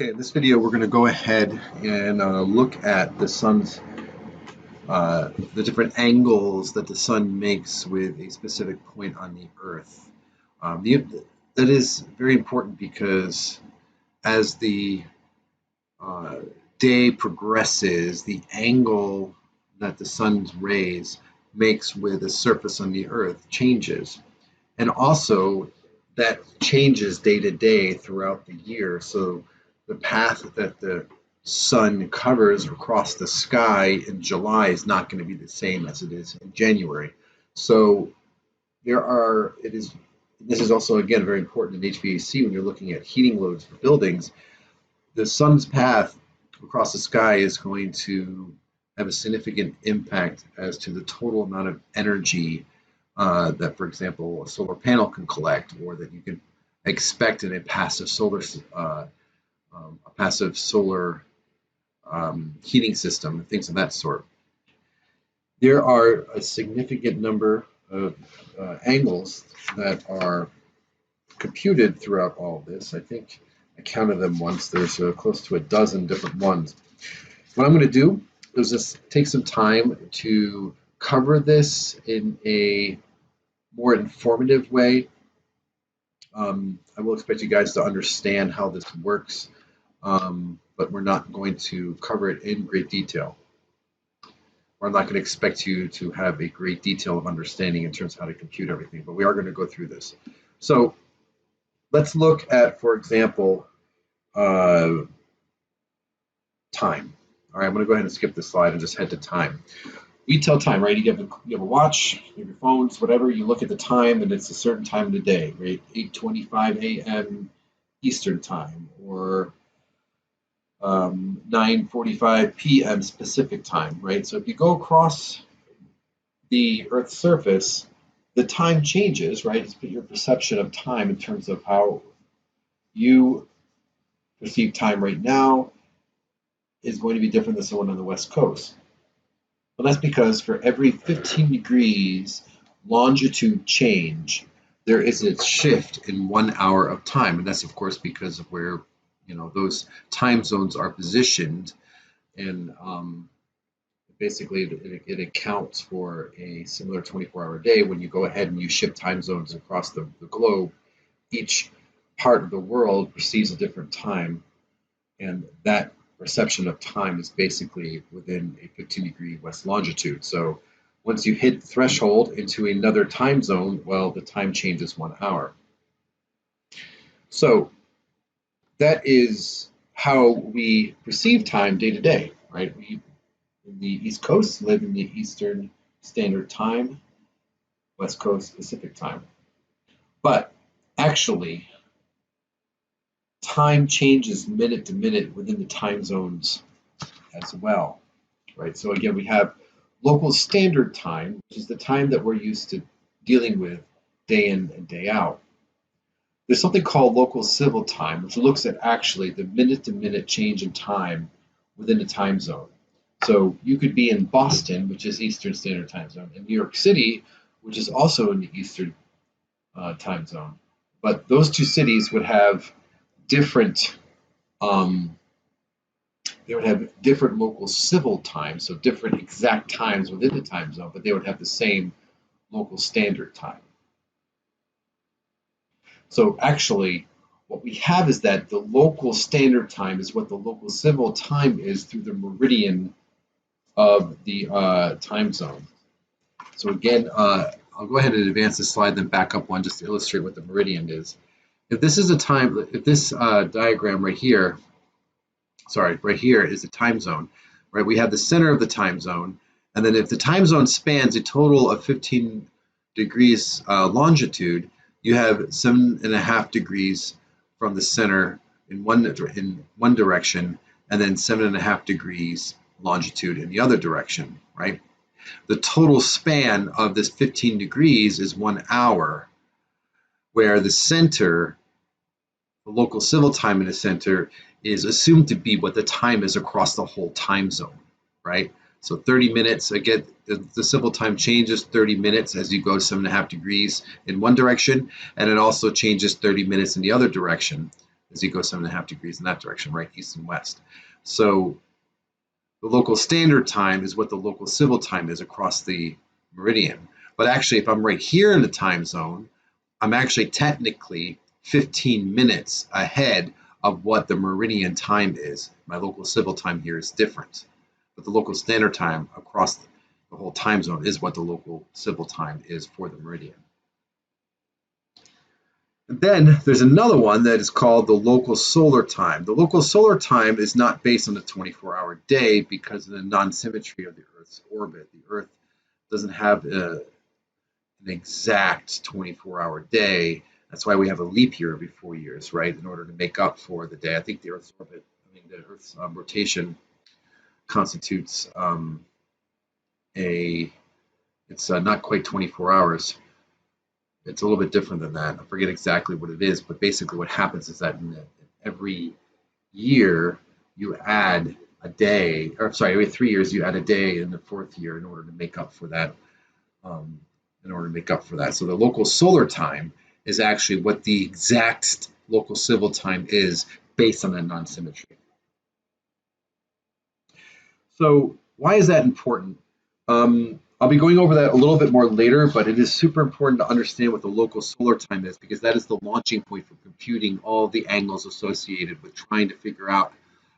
Okay, in this video, we're going to go ahead and look at the sun's, the different angles that the sun makes with a specific point on the Earth. That is very important because as the uh, day progresses, the angle that the sun's rays makes with the surface on the Earth changes. And also, that changes day to day throughout the year. So the path that the sun covers across the sky in July is not going to be the same as it is in January. So this is also again very important in HVAC when you're looking at heating loads for buildings. The sun's path across the sky is going to have a significant impact as to the total amount of energy that, for example, a solar panel can collect, or that you can expect in a passive solar heating system, things of that sort. There are a significant number of angles that are computed throughout all of this. I think I counted them once. There's close to a dozen different ones. What I'm going to do is just take some time to cover this in a more informative way. I will expect you guys to understand how this works, but we're not going to cover it in great detail. Or I'm not going to expect you to have a great detail of understanding in terms of how to compute everything, but we are going to go through this. So let's look at, for example, time. All right, I'm going to go ahead and skip this slide and just head to time. We tell time, right? You have a watch, you have your phones, whatever. You look at the time, and it's a certain time of the day, right? 8:25 a.m. Eastern time, or 9:45 p.m. Pacific time, right? So if you go across the Earth's surface, the time changes, right? It's your perception of time in terms of how you perceive time right now is going to be different than someone on the West Coast. Well, that's because for every 15 degrees longitude change, there is a shift in 1 hour of time. And that's, of course, because of where those time zones are positioned. And basically, it accounts for a similar 24-hour day. When you go ahead and you shift time zones across the globe, each part of the world perceives a different time. And that perception of time is basically within a 15-degree west longitude. So once you hit the threshold into another time zone, well, the time changes 1 hour. So that is how we perceive time day to day, right? We in the East Coast live in the Eastern Standard Time, West Coast Pacific Time. But actually, time changes minute to minute within the time zones as well, right? So again, we have local standard time, which is the time that we're used to dealing with day in and day out. There's something called local civil time, which looks at actually the minute to minute change in time within a time zone. So you could be in Boston, which is Eastern Standard Time Zone, and New York City, which is also in the Eastern time zone. But those two cities would have different local civil times, so different exact times within the time zone, but they would have the same local standard time. So actually, what we have is that the local standard time is what the local civil time is through the meridian of the time zone. So again, I'll go ahead and advance this slide, then back up one just to illustrate what the meridian is. If this is if this diagram right here, right here is the time zone, right? We have the center of the time zone, and then if the time zone spans a total of 15 degrees longitude, you have 7.5 degrees from the center in one direction, and then 7.5 degrees longitude in the other direction, right? The total span of this 15 degrees is 1 hour, where the center, the local civil time in the center, is assumed to be what the time is across the whole time zone, right? So 30 minutes, again, the civil time changes 30 minutes as you go 7.5 degrees in one direction, and it also changes 30 minutes in the other direction. as you go 7.5 degrees in that direction, right, east and west. So the local standard time is what the local civil time is across the meridian. But actually, if I'm right here in the time zone, I'm actually technically 15 minutes ahead of what the meridian time is. My local civil time here is different. But the local standard time across the whole time zone is what the local civil time is for the meridian. And then there's another one that is called the local solar time. The local solar time is not based on the 24-hour day because of the non-symmetry of the Earth's orbit. The Earth doesn't have an exact 24-hour day. That's why we have a leap year every 4 years, right, in order to make up for the day. I think the Earth's orbit, the Earth's rotation constitutes it's not quite 24 hours. It's a little bit different than that. I forget exactly what it is, but basically what happens is that every year you add a day, or sorry, every 3 years you add a day in the fourth year in order to make up for that. So the local solar time is actually what the exact local civil time is based on that non-symmetry. So why is that important? I'll be going over that a little bit more later, but it is super important to understand what the local solar time is because that is the launching point for computing all the angles associated with trying to figure out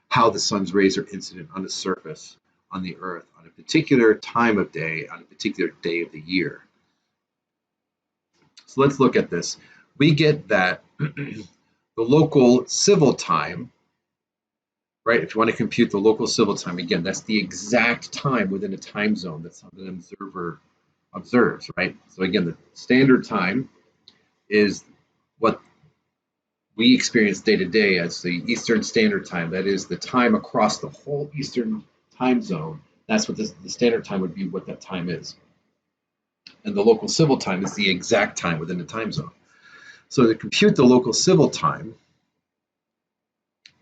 how the sun's rays are incident on the surface on the Earth on a particular time of day, on a particular day of the year. So let's look at this. We get that the local civil time, right? If you want to compute the local civil time, again, that's the exact time within a time zone that an observer observes, right? So again, the standard time is what we experience day to day as the Eastern Standard Time. That is the time across the whole Eastern time zone. That's what the standard time would be, what that time is. And the local civil time is the exact time within the time zone. So to compute the local civil time,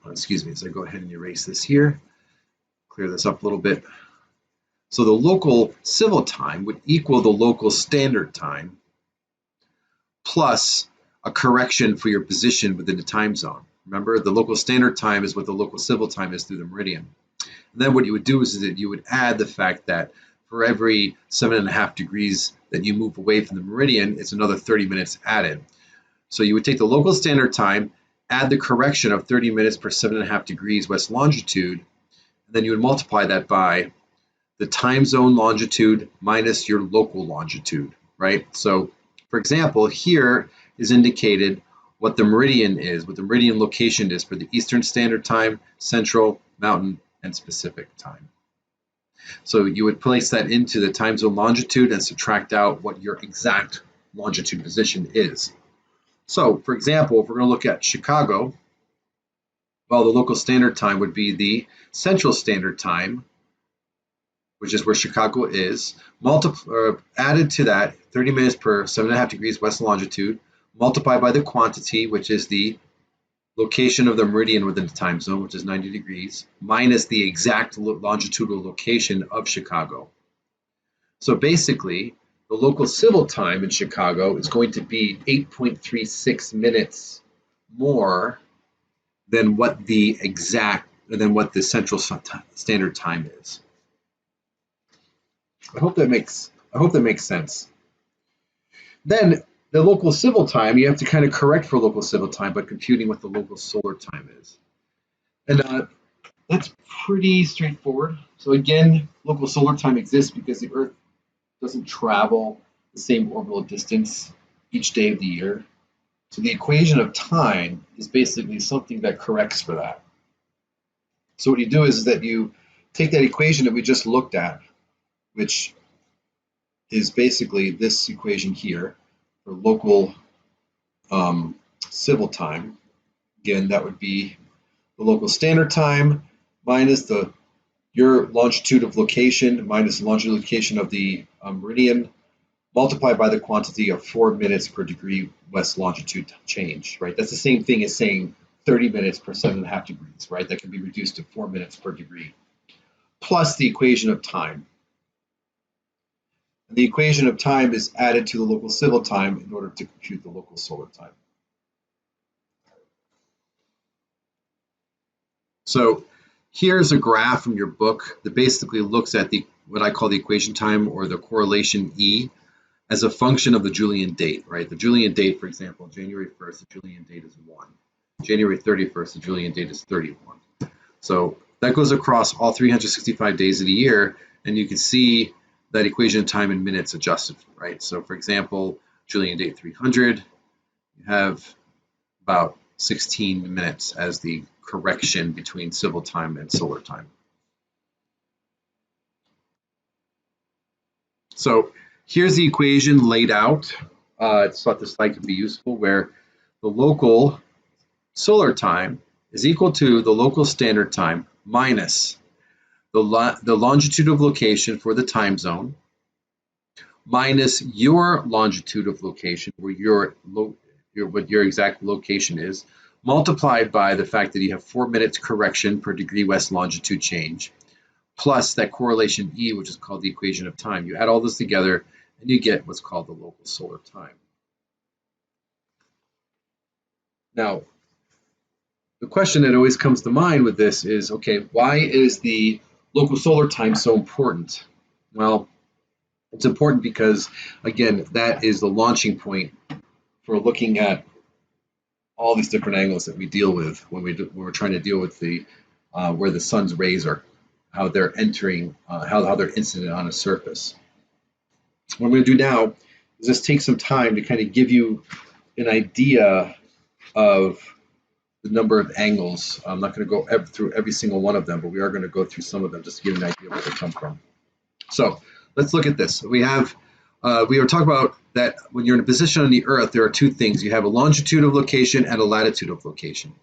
excuse me, as I go ahead and erase this here, clear this up a little bit. So the local civil time would equal the local standard time plus a correction for your position within the time zone. Remember, the local standard time is what the local civil time is through the meridian. And then what you would do is that you would add the fact that for every 7.5 degrees that you move away from the meridian, it's another 30 minutes added. So you would take the local standard time, add the correction of 30 minutes per 7.5 degrees west longitude, and then you would multiply that by the time zone longitude minus your local longitude, right? So, for example, here is indicated what the meridian is, what the meridian location is for the Eastern Standard Time, Central, Mountain, and Pacific time. So you would place that into the time zone longitude and subtract out what your exact longitude position is. So, for example, if we're going to look at Chicago, well, the local standard time would be the Central Standard Time, which is where Chicago is, added to that 30 minutes per 7.5 degrees west longitude, multiplied by the quantity, which is the location of the meridian within the time zone, which is 90 degrees, minus the exact longitudinal location of Chicago. So basically, the local civil time in Chicago is going to be 8.36 minutes more than what the Central Standard Time is. I hope that makes sense. Then the local civil time, you have to kind of correct for local civil time by computing what the local solar time is. And that's pretty straightforward. So again, local solar time exists because the Earth doesn't travel the same orbital distance each day of the year. So the equation of time is basically something that corrects for that. So what you do is that you take that equation that we just looked at, which is basically this equation here for local civil time. Again, that would be the local standard time minus your longitude of location minus the longitude of location of the meridian, multiplied by the quantity of 4 minutes per degree west longitude change, right? That's the same thing as saying 30 minutes per 7.5 degrees, right? That can be reduced to 4 minutes per degree, plus the equation of time. And the equation of time is added to the local civil time in order to compute the local solar time. So here's a graph from your book that basically looks at the what I call the equation time or the correlation E as a function of the Julian date, right? The Julian date, for example, January 1st, the Julian date is 1. January 31st, the Julian date is 31. So that goes across all 365 days of the year, and you can see that equation of time in minutes adjusted, right? So for example, Julian date 300, you have about 16 minutes as the correction between civil time and solar time. So here's the equation laid out. I thought this slide could be useful, where the local solar time is equal to the local standard time minus the longitude of location for the time zone minus your longitude of location, where what your exact location is, multiplied by the fact that you have 4 minutes correction per degree west longitude change, plus that correlation E, which is called the equation of time. You add all this together and you get what's called the local solar time. Now, the question that always comes to mind with this is, okay, why is the local solar time so important? Well, it's important because, again, that is the launching point for looking at all these different angles that we deal with when we're trying to deal with the where the sun's rays are, how they're entering, how they're incident on a surface. What I'm going to do now is just take some time to kind of give you an idea of the number of angles. I'm not going to go through every single one of them, but we are going to go through some of them just to get an idea where they come from. So let's look at this. We were talking about that when you're in a position on the Earth, there are two things. You have a longitude of location and a latitude of location.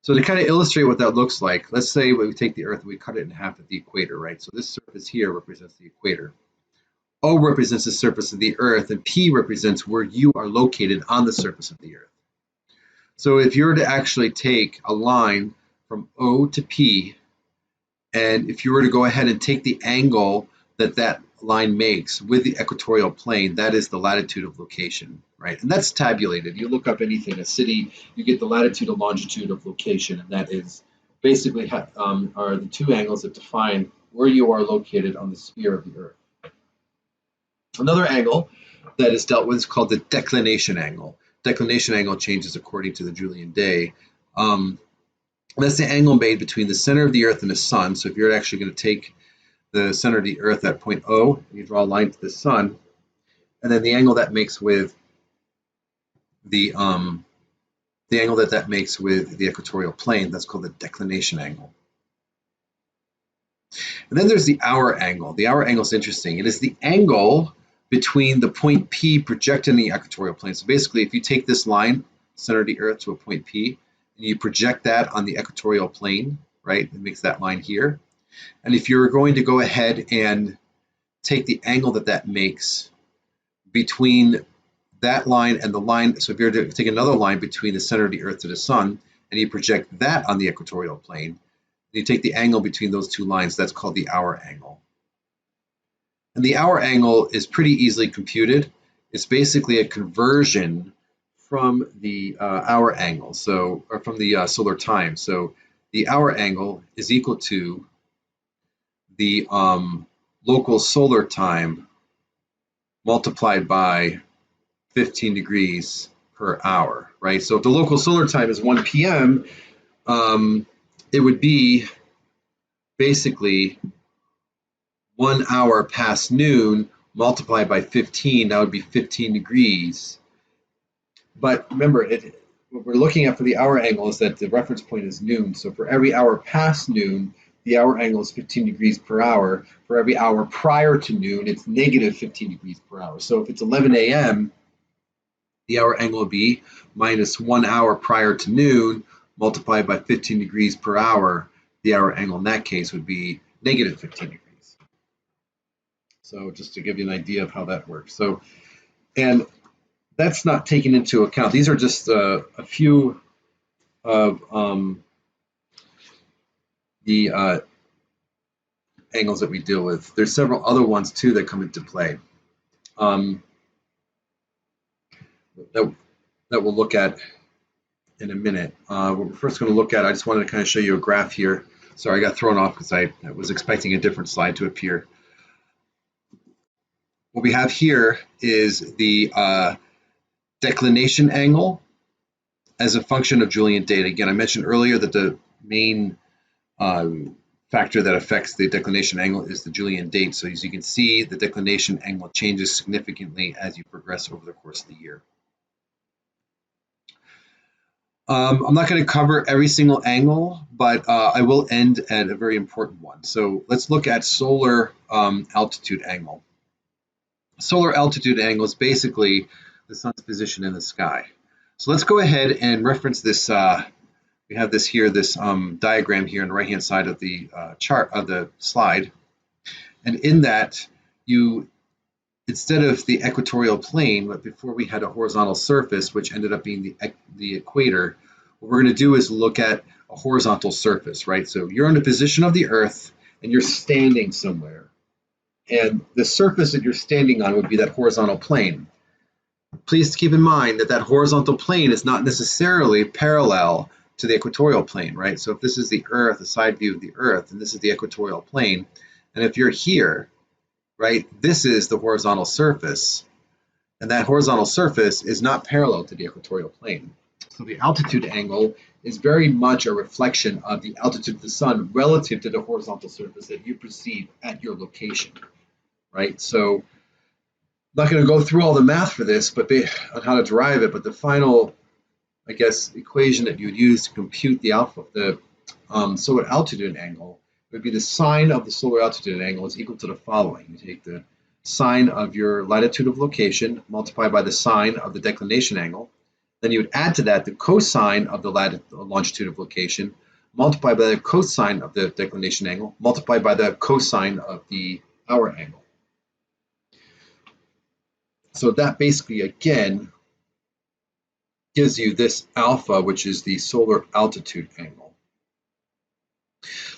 So to kind of illustrate what that looks like, let's say we take the Earth and we cut it in half at the equator, right? So this surface here represents the equator. O represents the surface of the Earth, and P represents where you are located on the surface of the Earth. So if you were to actually take a line from O to P, and if you were to go ahead and take the angle that that line makes with the equatorial plane, that is the latitude of location, right? And that's tabulated. You look up anything, a city, you get the latitude and longitude of location, and that is basically are the two angles that define where you are located on the sphere of the Earth. Another angle that is dealt with is called the declination angle. Declination angle changes according to the Julian day. That's the angle made between the center of the Earth and the sun. So if you're actually going to take the center of the Earth at point O, and you draw a line to the sun, and then the angle that makes with the angle that makes with the equatorial plane, that's called the declination angle. And then there's the hour angle. The hour angle is interesting. It is the angle between the point P projected in the equatorial plane. So basically, if you take this line, center of the Earth to a point P, and you project that on the equatorial plane, right, it makes that line here. And if you're going to go ahead and take the angle that makes between that line and the line, so if you're to take another line between the center of the Earth to the sun, and you project that on the equatorial plane, and you take the angle between those two lines, that's called the hour angle. And the hour angle is pretty easily computed. It's basically a conversion from the hour angle, or from the solar time. So the hour angle is equal to the local solar time multiplied by 15 degrees per hour, right? So if the local solar time is 1 p.m., it would be basically 1 hour past noon multiplied by 15, that would be 15 degrees. But remember, what we're looking at for the hour angle is that the reference point is noon. So for every hour past noon, the hour angle is 15 degrees per hour. For every hour prior to noon, it's negative 15 degrees per hour. So if it's 11 a.m., the hour angle will be minus 1 hour prior to noon multiplied by 15 degrees per hour. The hour angle in that case would be negative 15 degrees. So just to give you an idea of how that works. So, and that's not taken into account. These are just a few of the angles that we deal with. There's several other ones too that come into play that we'll look at in a minute. What we're first going to look at, I just wanted to kind of show you a graph here. Sorry, I got thrown off because I was expecting a different slide to appear. What we have here is the declination angle as a function of Julian date. Again, I mentioned earlier that the main factor that affects the declination angle is the Julian date. So as you can see, the declination angle changes significantly as you progress over the course of the year. I'm not going to cover every single angle, but I will end at a very important one. So let's look at solar altitude angle. Solar altitude angle is basically the sun's position in the sky. So let's go ahead and reference this. We have this here, this diagram here on the right-hand side of the chart of the slide. And in that, instead of the equatorial plane, but before we had a horizontal surface, which ended up being the equator, what we're going to do is look at a horizontal surface, right? So you're in the position of the Earth, and you're standing somewhere. And the surface that you're standing on would be that horizontal plane. Please keep in mind that that horizontal plane is not necessarily parallel to the equatorial plane, right? So if this is the Earth, a side view of the Earth, and this is the equatorial plane, and if you're here, right, this is the horizontal surface, and that horizontal surface is not parallel to the equatorial plane. So the altitude angle is very much a reflection of the altitude of the sun relative to the horizontal surface that you perceive at your location, right? So I'm not going to go through all the math for this, but on how to derive it, but the final, I guess, equation that you would use to compute the solar altitude angle would be the sine of the solar altitude angle is equal to the following. You take the sine of your latitude of location multiplied by the sine of the declination angle. Then you would add to that the cosine of the longitude of location multiplied by the cosine of the declination angle multiplied by the cosine of the hour angle. So that basically, again, gives you this alpha, which is the solar altitude angle.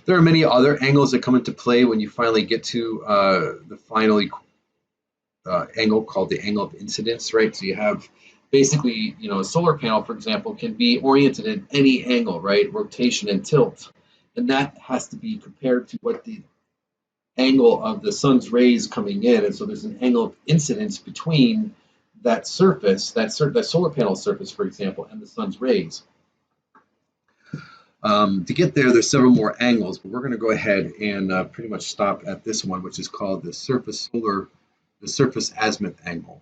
There are many other angles that come into play when you finally get to the final angle called the angle of incidence, right? So you have basically, a solar panel, for example, can be oriented at any angle, right? Rotation and tilt. And that has to be compared to what the angle of the sun's rays coming in. And so there's an angle of incidence between that surface, that solar panel surface, for example, and the sun's rays. To get there, there's several more angles, but we're going to go ahead and pretty much stop at this one, which is called the surface azimuth angle.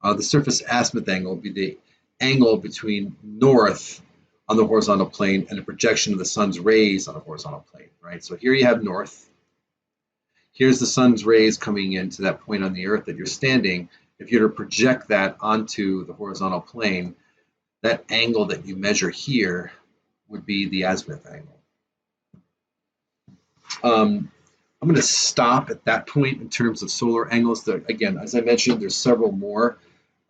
The surface azimuth angle would be the angle between north on the horizontal plane and the projection of the sun's rays on the horizontal plane, right? So here you have north. Here's the sun's rays coming into that point on the Earth that you're standing. If you were to project that onto the horizontal plane, that angle that you measure here would be the azimuth angle. I'm going to stop at that point in terms of solar angles. Again, as I mentioned, there's several more.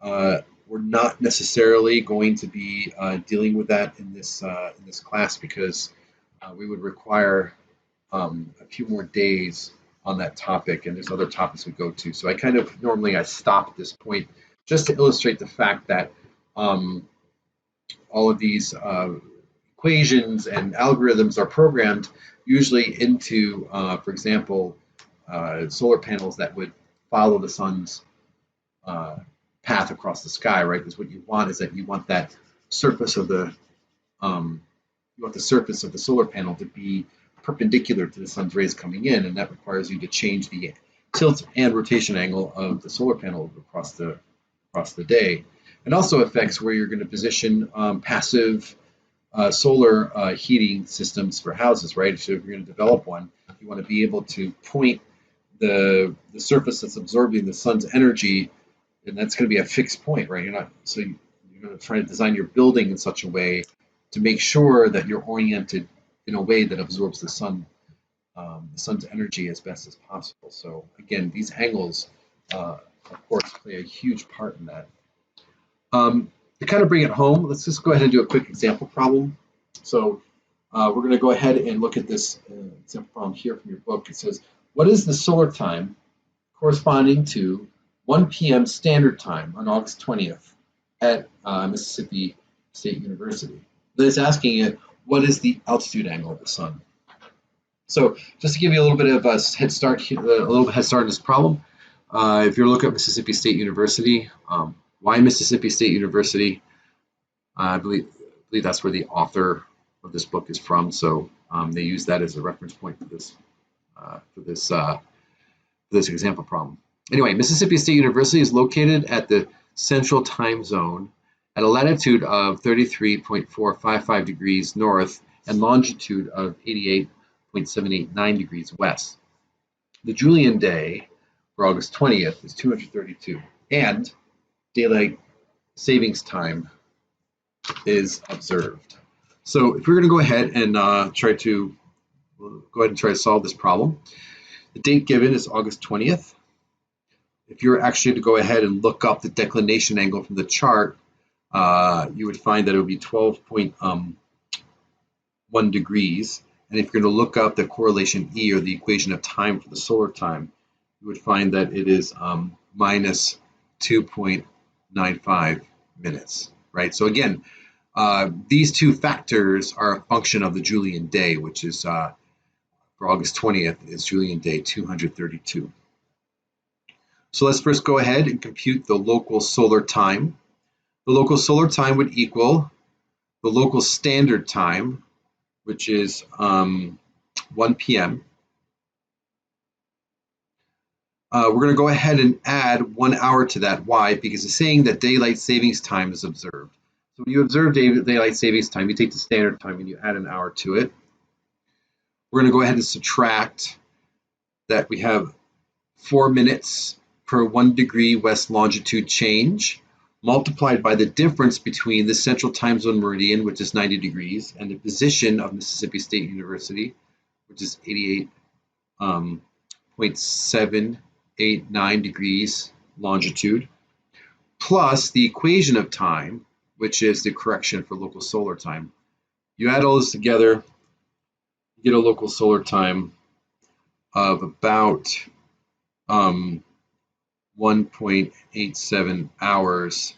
We're not necessarily going to be dealing with that in this class because we would require a few more days on that topic, and there's other topics we go to. So I normally stop at this point just to illustrate the fact that all of these equations and algorithms are programmed usually into, for example, solar panels that would follow the sun's path across the sky, right? Because what you want is that you want that surface of the solar panel to be perpendicular to the sun's rays coming in, and that requires you to change the tilt and rotation angle of the solar panel across the day. It also affects where you're going to position passive solar heating systems for houses, right? So if you're going to develop one, you want to be able to point the surface that's absorbing the sun's energy, and that's going to be a fixed point, right? You're going to try to design your building in such a way to make sure that you're oriented in a way that absorbs the sun's energy as best as possible. So again, these angles, of course, play a huge part in that. To kind of bring it home, let's just go ahead and do a quick example problem. So we're going to go ahead and look at this example problem here from your book. It says, what is the solar time corresponding to 1 p.m. standard time on August 20th at Mississippi State University? Then it's asking you, what is the altitude angle of the sun? So just to give you a little bit of a head start, in this problem, if you're looking at Mississippi State University, why Mississippi State University? I believe that's where the author of this book is from. So they use that as a reference point for this example problem. Anyway, Mississippi State University is located at the Central Time Zone at a latitude of 33.455 degrees north and longitude of 88.789 degrees west. The Julian day for August 20th is 232, and daylight savings time is observed. So if we're going to go ahead and try to solve this problem, the date given is August 20th. If you're actually to go ahead and look up the declination angle from the chart, you would find that it would be 12.1 degrees. And if you're going to look up the correlation E, or the equation of time for the solar time, you would find that it is minus 2.95 minutes, right? So again, these two factors are a function of the Julian day, which is for August 20th is Julian day 232. So let's first go ahead and compute the local solar time. The local solar time would equal the local standard time, which is 1 p.m. We're going to go ahead and add 1 hour to that. Why? Because it's saying that daylight savings time is observed. So when you observe daylight savings time, you take the standard time and you add an hour to it. We're going to go ahead and subtract that. We have 4 minutes per 1 degree west longitude change, multiplied by the difference between the central time zone meridian, which is 90 degrees, and the position of Mississippi State University, which is 88.789 degrees longitude, plus the equation of time, which is the correction for local solar time. You add all this together, you get a local solar time of about 1.87 hours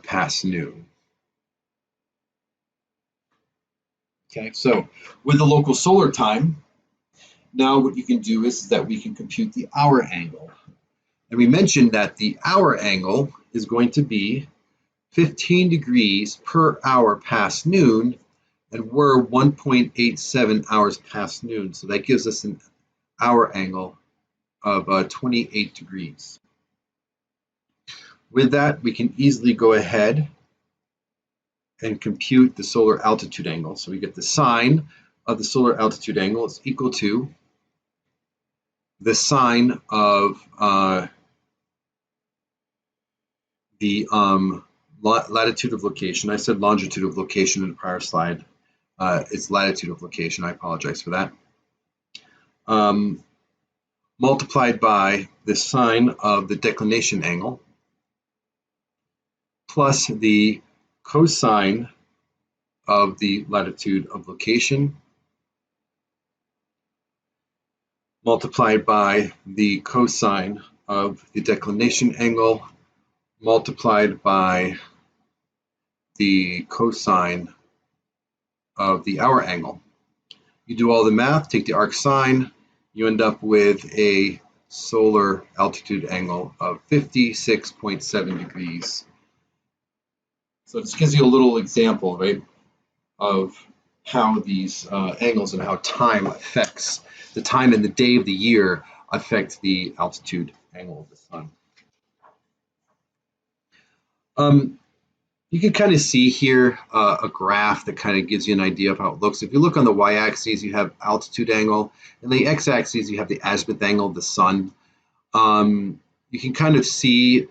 past noon. Okay, so with the local solar time, now what you can do is that we can compute the hour angle. And we mentioned that the hour angle is going to be 15 degrees per hour past noon, and we're 1.87 hours past noon. So that gives us an hour angle of 28 degrees. With that, we can easily go ahead and compute the solar altitude angle. So we get the sine of the solar altitude angle is equal to the sine of the latitude of location. I said longitude of location in the prior slide. It's latitude of location. I apologize for that. Multiplied by the sine of the declination angle, plus the cosine of the latitude of location, multiplied by the cosine of the declination angle, multiplied by the cosine of the hour angle. You do all the math, take the arc sine, you end up with a solar altitude angle of 56.7 degrees. So this gives you a little example, right, of how these angles and how time affects the time and the day of the year affect the altitude angle of the sun. You can kind of see here a graph that kind of gives you an idea of how it looks. If you look on the y-axis, you have altitude angle, and the x-axis, you have the azimuth angle of the sun. You can kind of see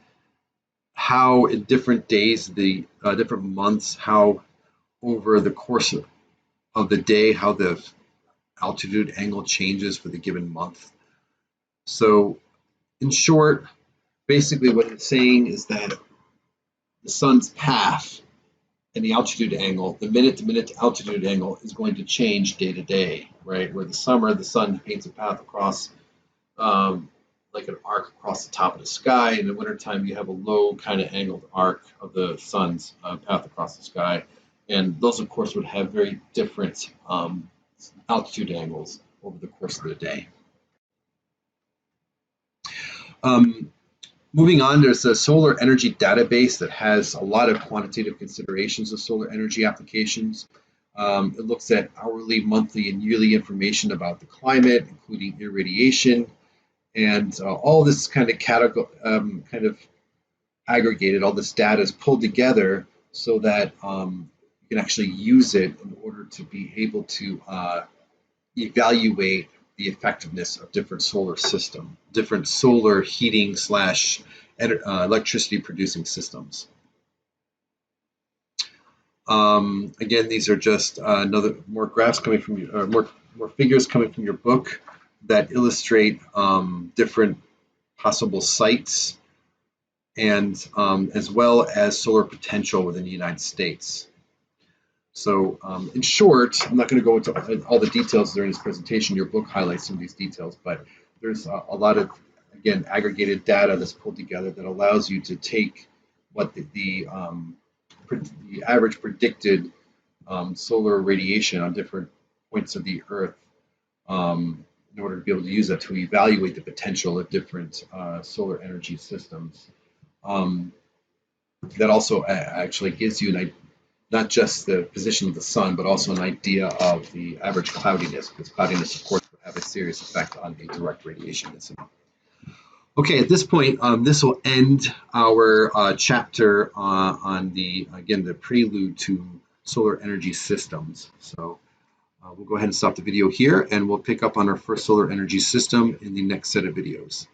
how in different days, different months, how over the course of the day, how the altitude angle changes for the given month. So in short, basically what it's saying is that the sun's path and the altitude angle, the minute-to-minute altitude angle is going to change day to day, right? Where the summer, the sun paints a path across like an arc across the top of the sky. In the wintertime, you have a low kind of angled arc of the sun's path across the sky. And those, of course, would have very different altitude angles over the course of the day. Moving on, there's a solar energy database that has a lot of quantitative considerations of solar energy applications. It looks at hourly, monthly, and yearly information about the climate, including irradiation, and all this kind of aggregated. All this data is pulled together so that you can actually use it in order to be able to evaluate the effectiveness of different solar heating slash electricity producing systems. Again, these are just more graphs coming from you, more figures coming from your book that illustrate different possible sites and as well as solar potential within the United States. So in short, I'm not going to go into all the details during this presentation. Your book highlights some of these details, but there's a lot of, again, aggregated data that's pulled together that allows you to take what the average predicted solar radiation on different points of the Earth in order to be able to use that to evaluate the potential of different solar energy systems. That also actually gives you not just the position of the sun, but also an idea of the average cloudiness, because cloudiness, of course, would have a serious effect on the direct radiation incident. Okay, at this point, this will end our chapter on the prelude to solar energy systems. So we'll go ahead and stop the video here, and we'll pick up on our first solar energy system in the next set of videos.